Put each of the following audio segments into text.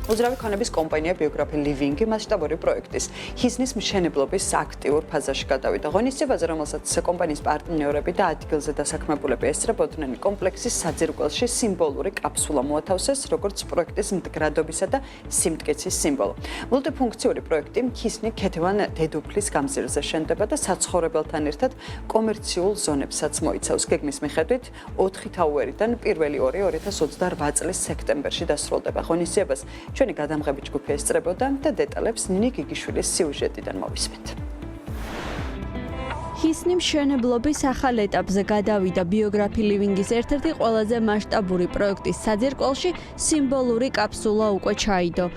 უძრავი ქონების კომპანია ბიოგრაფი ლივინგი მასშტაბური პროექტის ჰიზნის მშენებლობის აქტიურ ფაზაში გადავიდა. ღონისძიებაზე, რომელსაც კომპანიის პარტნიორები და ადგილზე დასაქმებულები ესწრებოდნენ, კომპლექსის საძირკველში სიმბოლური კაფსულა მოათავსეს, როგორც პროექტის მდგრადობისა და სიმტკიცის სიმბოლო. მულტიფუნქციური პროექტი ჰიზნი ქეთევან დედოფლის გამზირზე შენდება და საცხოვრებელთან ერთად კომერციულ ზონებსაც მოიცავს. გეგმის მიხედვით 4 თაუერიდან პირველი 2028 წლის სექტემბერში დასრულდება. ღონისძიებას ჩვენი გადამღები ჯგუფი ესწრებოდა და დეტალებს ნინი გიგიშვილის სიუჟეტიდან მოვისმენთ. ჰიზნი მშენებლობის ახალ ეტაპზე გადავიდა ბიოგრაფი ლივინგის ერთ-ერთი ყველაზე მასშტაბური პროექტის საძირკველში სიმბოლური კაფსულა უკვე ჩაიდო.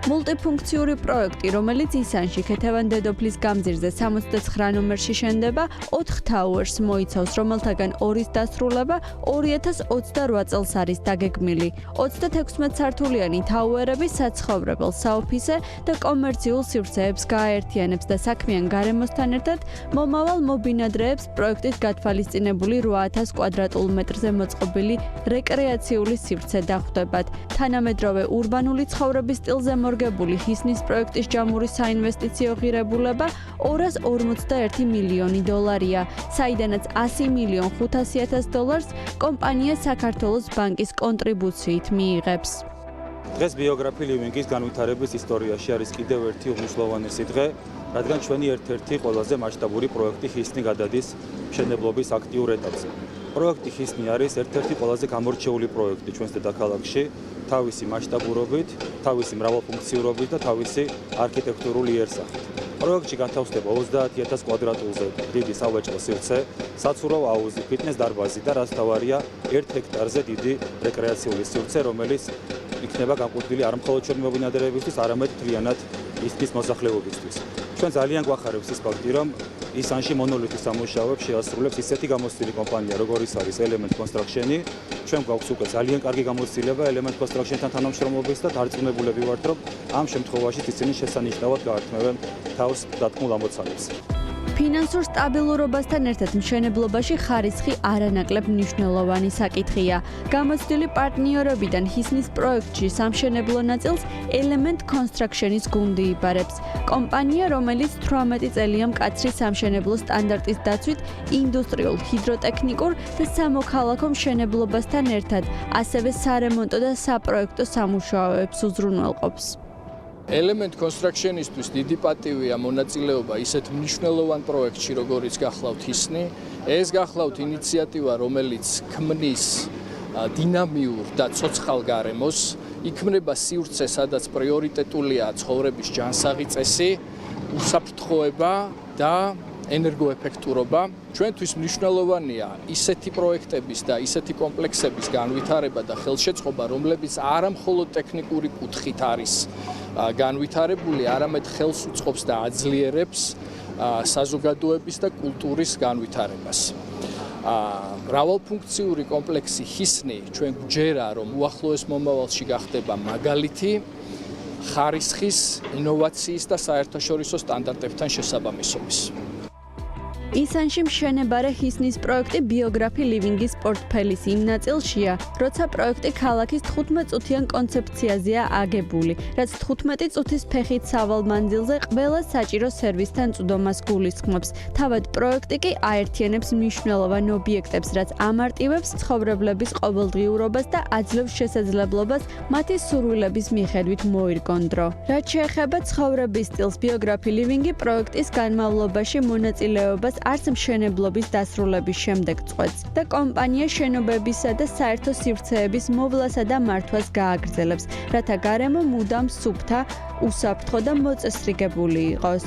მულტიფუნქციური პროექტი, რომელიც ისანში ქეთევან დედოფლის გამზირზე 69 ნომერში შენდება, 4 თაუერს მოიცავს, რომელთაგან 2-ის დასრულება 2028 წელს არის დაგეგმილი. 36 სართულიანი თაუერები საცხოვრებელ, საოფისე და კომერციულ სივრცეებს გააერთიანებს და საქმიან გარემოსთან ერთად მომავალ მობინადრეებს პროექტით გათვალისწინებული 8000 კვადრატულ მეტრზე მოწყობილი რეკრეაციული სივრცე დახვდებათ. თანამედროვე ურბანული ცხოვრების სტილზე მორგებული ჰიზნის პროექტის ჯამური საინვესტიციო ღირებულება 241 მილიონი დოლარია, საიდანაც 100,500,000 დოლარს კომპანია საქართველოს ბანკის კონტრიბუციით მიიღებს. დღეს ბიოგრაფი ლივინგის განვითარების ისტორიაში არის კიდევ ერთი უმნიშვნელოვანესი დღე, რადგან ჩვენი ერთ-ერთი ყველაზე მასშტაბური პროექტი ჰიზნი გადადის მშენებლობის აქტიურ ეტაპზე. პროექტი ჰიზნი არის ერთ-ერთი ყველაზე გამორჩეული პროექტი ჩვენს დედაქალაქში, თავისი მასშტაბურობით, თავისი მრავალფუნქციურობით და თავისი არქიტექტურული იერსახით. პროექტში განთავსდება 30,000 კვადრატულზე დიდი სავაჭრო სივრცე, საცურავ აუზი, ფიტნეს დარბაზი და რაც თავარია 1 ჰექტარზე დიდი რეკრეაციული სივრცე, რომელიც იქნება განკუთვნილი არ მხოლოდ ჩვენი მობინადრეებისთვის, არამედ მთლიანად ჰიზნის მოსახლეობისთვის. ჩვენ ძალიან გვახარებს ის ფაქტი, რომ ისანში მონოლითის სამუშაოებს შეასრულებს ისეთი გამოცდილი კომპანია, როგორიც არის Element Construction. ჩვენ გვაქვს უკვე ძალიან კარგი გამოცდილება Element Construction-თან თანამშრომლობის და დარწმუნებულები ვართ, რომ ამ შემთხვევაში ისინი შესანიშნავად გაართმევენ თავს დათმულ ამოცანებს. ფინანსურ სტაბილურობასთან ერთად მშენებლობაში ხარისხი არანაკლებ მნიშვნელოვანი საკითხია. გამოცდილი პარტნიორებიდან ჰიზნის პროექტში სამშენებლო ნაწილს Element Construction-ის გუნდი იბარებს. კომპანია, რომელიც 18 წელია მკაცრი სამშენებლო სტანდარტის დაცვით ინდუსტრიულ, ჰიდროტექნიკურ და სამოქალაქო მშენებლობასთან ერთად, ასევე სარემონტო და საპროექტო სამუშაოებს უზრუნველყოფს. Element Construction-ისთვის დიდი პატივია მონაწილეობა ისეთ მნიშვნელოვან პროექტში, როგორიც გახლავთ ჰიზნი. ეს გახლავთ ინიციატივა, რომელიც ქმნის დინამიურ და ცოცხალ გარემოს, იქმნება სივრცე, სადაც პრიორიტეტულია ცხოვრების ჯანსაღი წესი, უსაფრთხოება და ენერგოეფექტურობა. ჩვენთვის მნიშვნელოვანია ისეთი პროექტების და ისეთი კომპლექსების განვითარება და ხელშეწყობა, რომლებიც არა მხოლოდ ტექნიკური კუთხით არის განვითარებული, არამედ ხელს უწყობს და აძლიერებს საზოგადოების და კულტურის განვითარებას. მრავალფუნქციური კომპლექსი ჰიზნი ჩვენ გვჯერა, რომ უახლოეს მომავალში გახდება მაგალითი ხარისხის, ინოვაციის და საერთაშორისო სტანდარტებთან შესაბამისობის. ისანში მშენებარე ჰიზნის პროექტი ბიოგრაფი ლივინგის პორტფელის იმ ნაწილშია, როცა პროექტი ქალაქის 15 წუთიან კონცეფციაზეა აგებული, რაც 15 წუთის ფეხით სავალ მანძილზე ყველა საჭირო სერვისთან წვდომას გულისხმობს. თავად პროექტი კი აერთიანებს მნიშვნელოვან ობიექტებს, რაც ამარტივებს ცხოვრებლების ყოველდღიურობას და აძლევს შესაძლებლობას მათი სურვილების მიხედვით მოირგონ დრო. რაც შეეხება ცხოვრების სტილს, ბიოგრაფი ლივინგი პროექტის განმავლობაში მონაწილეობას არც მშენებლობის დასრულების შემდეგ წყვეტს და კომპანია შენობებისა და საერთო სივრცეების მოვლასა და მართვას გააგრძელებს, რათა გარემო მუდამ სუფთა, უსაფრთხო და მოწესრიგებული იყოს.